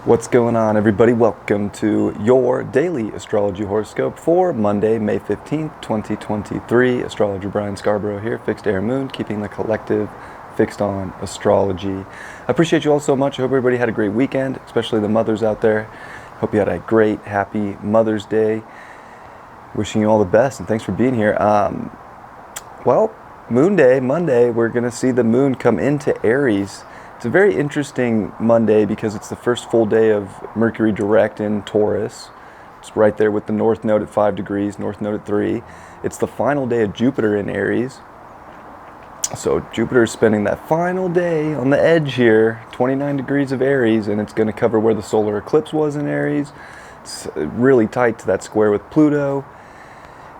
What's going on, everybody? Welcome to your daily astrology horoscope for Monday, May 15th, 2023. Astrologer Brian Scarborough here, Fixed Air Moon, keeping the collective fixed on astrology. I appreciate you all so much. I hope everybody had a great weekend, especially the mothers out there. Hope you had a great, happy Mother's Day. Wishing you all the best, and thanks for being here. Well, Moon Day, Monday, we're going to see the moon come into Aries. It's a very interesting Monday because it's the first full day of Mercury direct in Taurus. It's right there with the North Node at 5 degrees, North Node at 3. It's the final day of Jupiter in Aries. So Jupiter is spending that final day on the edge here, 29 degrees of Aries, and it's going to cover where the solar eclipse was in Aries. It's really tight to that square with Pluto.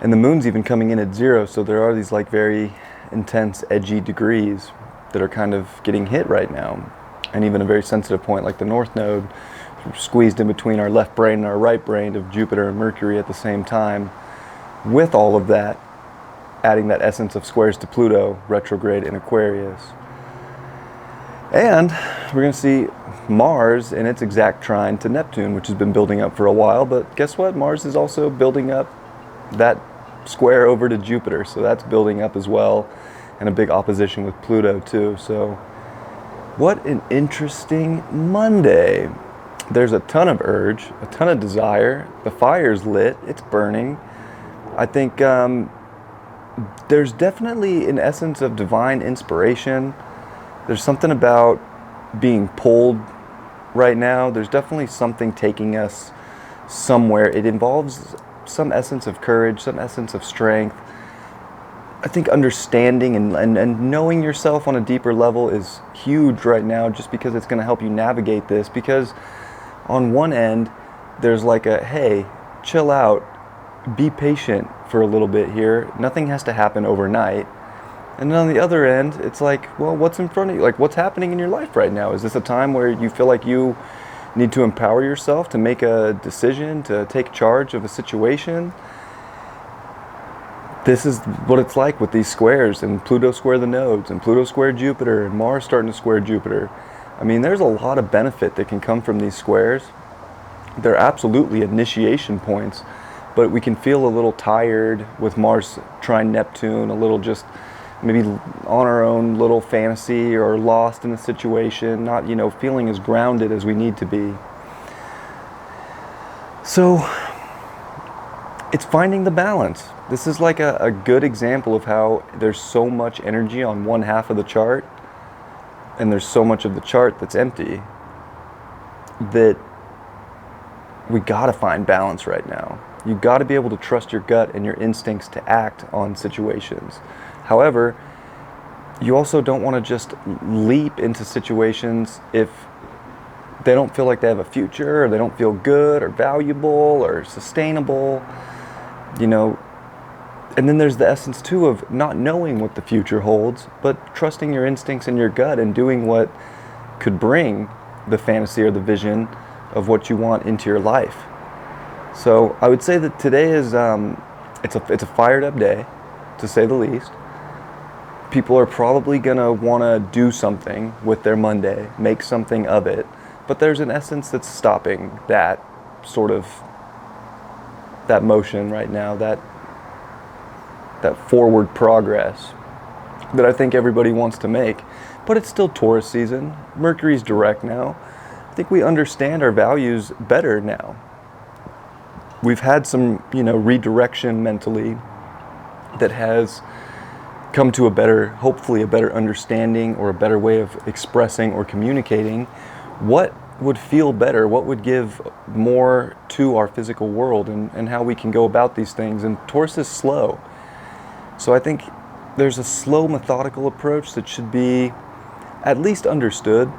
And the moon's even coming in at 0, so there are these like very intense, edgy degrees that are kind of getting hit right now. And even a very sensitive point like the North Node, squeezed in between our left brain and our right brain of Jupiter and Mercury at the same time. With all of that, adding that essence of squares to Pluto, retrograde in Aquarius. And we're going to see Mars in its exact trine to Neptune, which has been building up for a while. But guess what? Mars is also building up that square over to Jupiter. So that's building up as well. And a big opposition with Pluto too. So what an interesting Monday. There's a ton of urge, a ton of desire. The fire's lit, it's burning. I think there's definitely an essence of divine inspiration. There's something about being pulled right now. There's definitely something taking us somewhere. It involves some essence of courage, some essence of strength. I think understanding and knowing yourself on a deeper level is huge right now, just because it's going to help you navigate this. Because on one end, there's like a, hey, chill out, be patient for a little bit here. Nothing has to happen overnight. And then on the other end, it's like, well, what's in front of you? Like, what's happening in your life right now? Is this a time where you feel like you need to empower yourself to make a decision, to take charge of a situation? This is what it's like with these squares, and Pluto square the nodes, and Pluto square Jupiter, and Mars starting to square Jupiter. I mean, there's a lot of benefit that can come from these squares. They're absolutely initiation points, but we can feel a little tired with Mars trine Neptune, a little just maybe on our own little fantasy or lost in a situation, not, feeling as grounded as we need to be. So it's finding the balance. This is like a good example of how there's so much energy on one half of the chart, and there's so much of the chart that's empty, that we gotta find balance right now. You gotta be able to trust your gut and your instincts to act on situations. However, you also don't want to just leap into situations if they don't feel like they have a future, or they don't feel good or valuable or sustainable, And then there's the essence too of not knowing what the future holds, but trusting your instincts and your gut and doing what could bring the fantasy or the vision of what you want into your life. So I would say that today is it's a fired up day, to say the least. People are probably gonna want to do something with their Monday, make something of it, but there's an essence that's stopping that sort of that motion right now, that forward progress that I think everybody wants to make. But it's still Taurus season. Mercury's direct now. I think we understand our values better now. We've had some, redirection mentally that has come to hopefully a better understanding, or a better way of expressing or communicating what would feel better, what would give more to our physical world, and how we can go about these things. And Taurus is slow. So I think there's a slow, methodical approach that should be at least understood.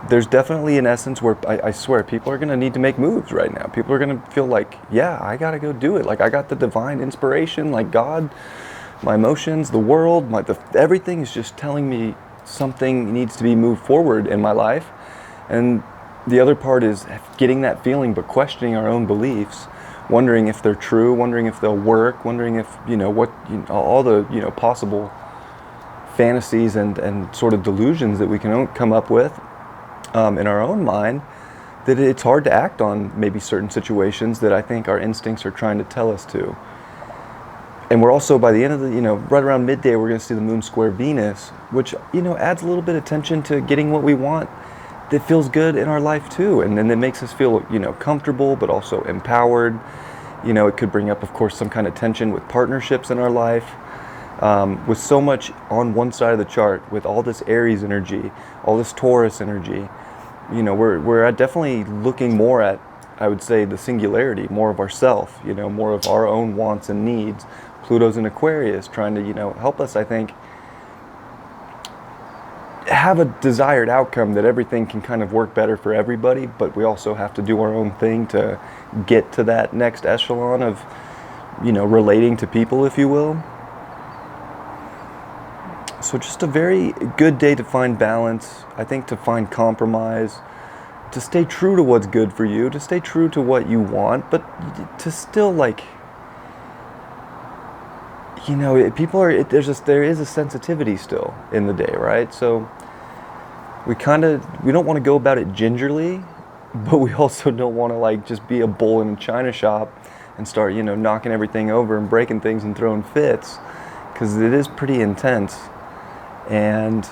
There's definitely an essence where I swear people are going to need to make moves right now. People are going to feel like, yeah, I got to go do it. Like, I got the divine inspiration, like God, my emotions, the world, everything is just telling me something needs to be moved forward in my life. And the other part is getting that feeling, but questioning our own beliefs, wondering if they're true, wondering if they'll work, wondering if, all the, possible fantasies and sort of delusions that we can come up with in our own mind that it's hard to act on maybe certain situations that I think our instincts are trying to tell us to. And we're also, by the end of the, right around midday, we're going to see the moon square Venus, which, adds a little bit of attention to getting what we want that feels good in our life too. And then it makes us feel, comfortable, but also empowered. It could bring up, of course, some kind of tension with partnerships in our life. With so much on one side of the chart, with all this Aries energy, all this Taurus energy, we're definitely looking more at, I would say, the singularity, more of ourself, more of our own wants and needs. Pluto's in Aquarius, trying to, help us, I think, have a desired outcome that everything can kind of work better for everybody, but we also have to do our own thing to get to that next echelon of, relating to people, if you will. So just a very good day to find balance, I think, to find compromise, to stay true to what's good for you, to stay true to what you want, but to still, there is a sensitivity still in the day, right? So we don't want to go about it gingerly, but we also don't want to just be a bull in a china shop and start, knocking everything over and breaking things and throwing fits, because it is pretty intense. And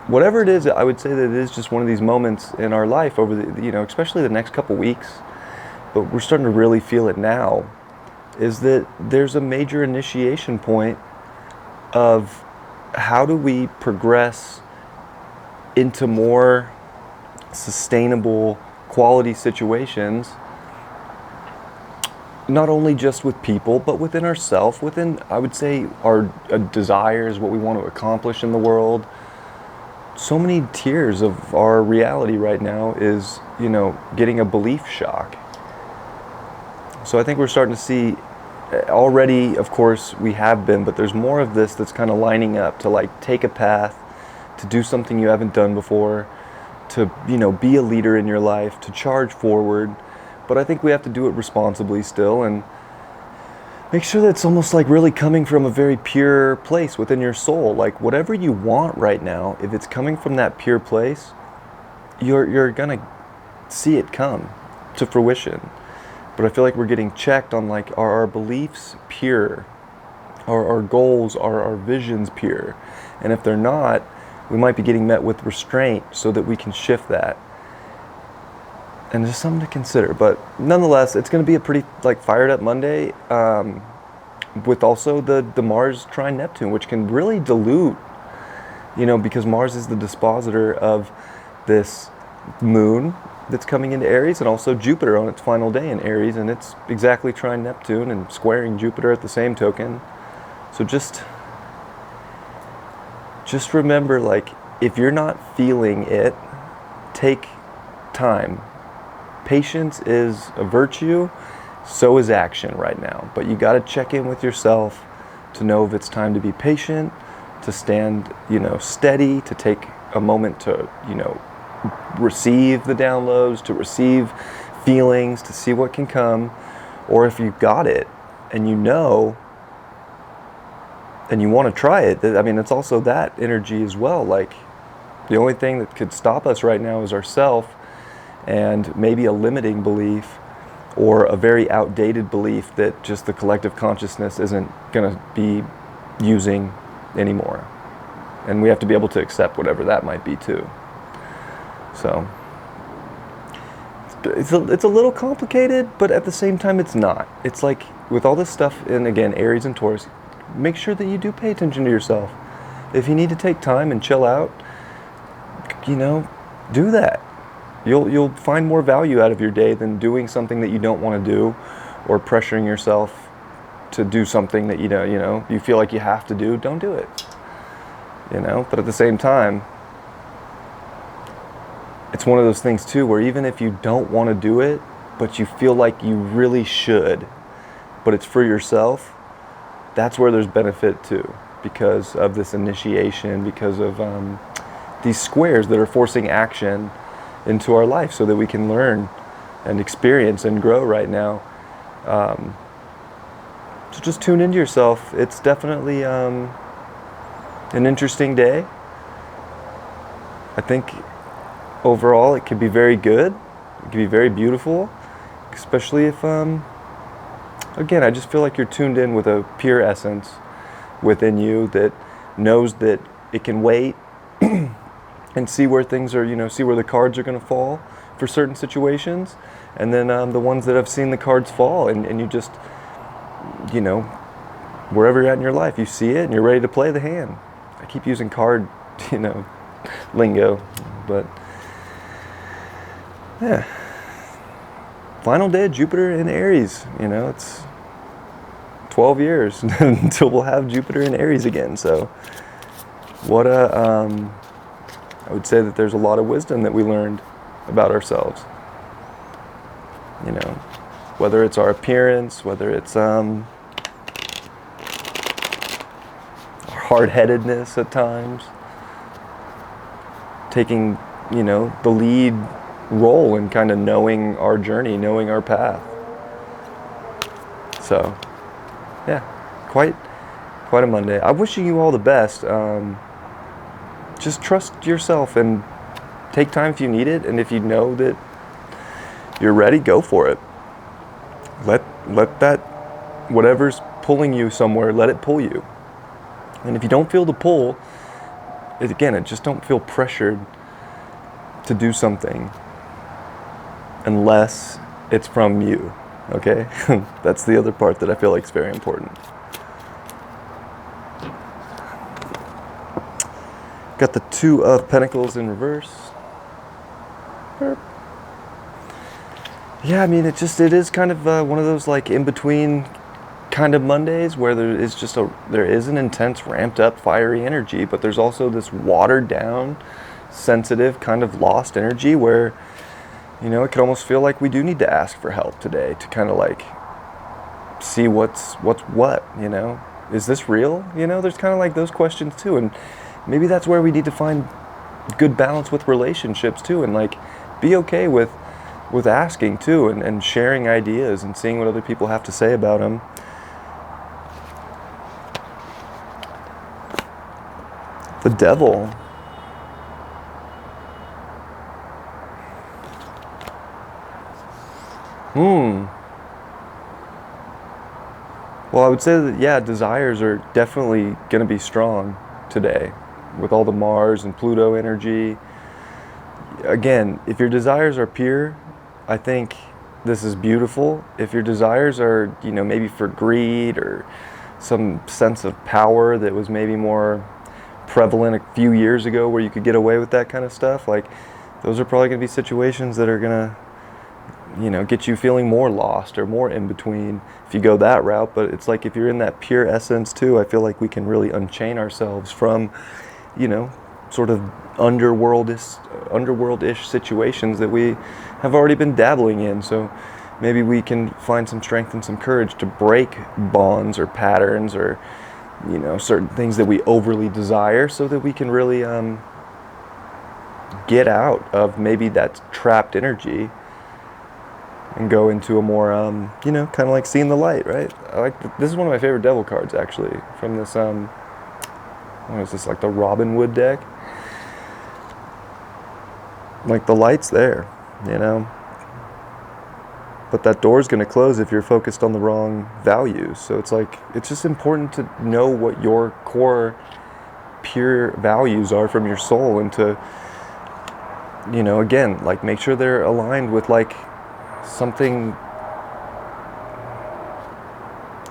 whatever it is, I would say that it is just one of these moments in our life over the, especially the next couple weeks, but we're starting to really feel it now, is that there's a major initiation point of how do we progress into more sustainable quality situations, not only just with people, but within ourselves, within, I would say, our desires, what we want to accomplish in the world. So many tiers of our reality right now is, getting a belief shock. So I think we're starting to see already, of course, we have been, but there's more of this that's kind of lining up to take a path, to do something you haven't done before, to, be a leader in your life, to charge forward. But I think we have to do it responsibly still and make sure that it's almost really coming from a very pure place within your soul. Whatever you want right now, if it's coming from that pure place, you're gonna see it come to fruition. But I feel like we're getting checked on are our beliefs pure? Are our goals, are our visions pure? And if they're not, we might be getting met with restraint so that we can shift that. And just something to consider. But nonetheless, it's going to be a pretty fired up Monday, with also the Mars trine Neptune, which can really dilute, because Mars is the dispositor of this moon that's coming into Aries, and also Jupiter on its final day in Aries, and it's exactly trine Neptune and squaring Jupiter at the same token. So just remember, if you're not feeling it, take time. Patience is a virtue, so is action right now. But you got to check in with yourself to know if it's time to be patient, to stand, steady, to take a moment to, receive the downloads, to receive feelings, to see what can come. Or if you got it and and you want to try it, it's also that energy as well. The only thing that could stop us right now is ourself, and maybe a limiting belief or a very outdated belief that just the collective consciousness isn't going to be using anymore. And we have to be able to accept whatever that might be too. So it's a little complicated, but at the same time it's not. It's with all this stuff in, again, Aries and Taurus, make sure that you do pay attention to yourself. If you need to take time and chill out, do that. You'll find more value out of your day than doing something that you don't want to do, or pressuring yourself to do something that you feel like you have to do. Don't do it. But at the same time, it's one of those things too where even if you don't want to do it, but you feel like you really should, but it's for yourself, that's where there's benefit too, because of this initiation, because of these squares that are forcing action into our life so that we can learn and experience and grow right now. So just tune into yourself. It's definitely an interesting day. I think overall it could be very good. It can be very beautiful, especially if, again, I just feel like you're tuned in with a pure essence within you that knows that it can wait and see where things are, see where the cards are going to fall for certain situations. And then the ones that have seen the cards fall, and you just, wherever you're at in your life, you see it and you're ready to play the hand. I keep using card, lingo, but yeah. Final day of Jupiter in Aries, it's 12 years until we'll have Jupiter in Aries again. So what I would say that there's a lot of wisdom that we learned about ourselves. Whether it's our appearance, whether it's our hard-headedness at times, taking, the lead role in kind of knowing our journey, knowing our path. So, yeah, quite a Monday. I'm wishing you all the best. Just trust yourself and take time if you need it, and if you know that you're ready, go for it. Let that, whatever's pulling you somewhere, let it pull you. And if you don't feel the pull, just don't feel pressured to do something unless it's from you, okay? That's the other part that I feel like is very important. Got the Two of Pentacles in reverse. Yeah, I mean, it is kind of one of those like in between kind of Mondays where there is an intense, ramped up, fiery energy, but there's also this watered down, sensitive, kind of lost energy where, it can almost feel like we do need to ask for help today to kind of like see what's what, is this real? There's kind of like those questions too, and maybe that's where we need to find good balance with relationships too, and like be okay with asking too, and sharing ideas and seeing what other people have to say about them. The Devil. Well, I would say that, yeah, desires are definitely going to be strong today with all the Mars and Pluto energy. Again, if your desires are pure, I think this is beautiful. If your desires are, maybe for greed or some sense of power that was maybe more prevalent a few years ago where you could get away with that kind of stuff, like those are probably going to be situations that are going to, get you feeling more lost or more in between if you go that route. But it's like if you're in that pure essence too, I feel like we can really unchain ourselves from, sort of underworld-ish situations that we have already been dabbling in. So maybe we can find some strength and some courage to break bonds or patterns or, certain things that we overly desire, so that we can really get out of maybe that trapped energy and go into a more, kind of like seeing the light, right? This is one of my favorite devil cards, actually, from this, what is this, like the Robin Hood deck? Like the light's there, but that door's going to close if you're focused on the wrong values. So it's like, it's just important to know what your core pure values are from your soul, and to, again, like make sure they're aligned with like something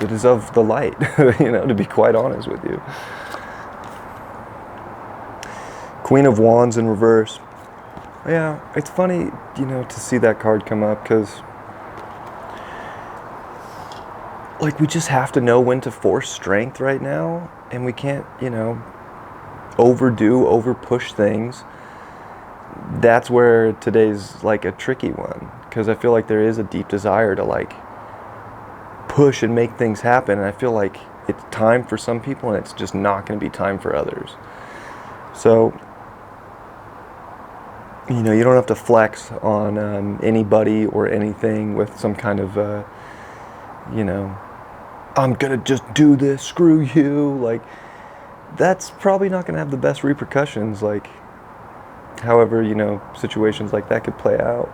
that is of the light, to be quite honest with you. Queen of Wands in reverse. Yeah, it's funny, to see that card come up, because like we just have to know when to force strength right now, and we can't, over push things. That's where today's like a tricky one, because I feel like there is a deep desire to like push and make things happen, and I feel like it's time for some people and it's just not going to be time for others. So you don't have to flex on anybody or anything with some kind of I'm gonna just do this, screw you. Like, that's probably not gonna have the best repercussions, like however situations like that could play out.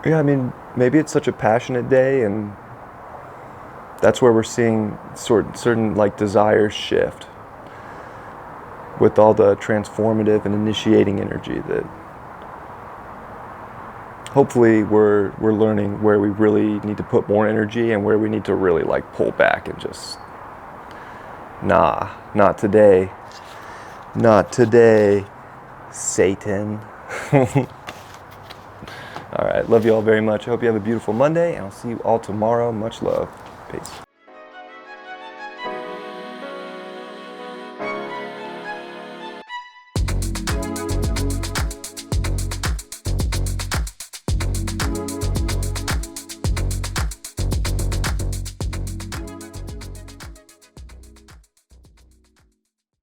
Yeah, I mean, maybe it's such a passionate day, and that's where we're seeing certain like desires shift with all the transformative and initiating energy that hopefully we're learning where we really need to put more energy and where we need to really like pull back and just, nah, not today. Not today, Satan. All right, love you all very much. I hope you have a beautiful Monday, and I'll see you all tomorrow. Much love. Peace.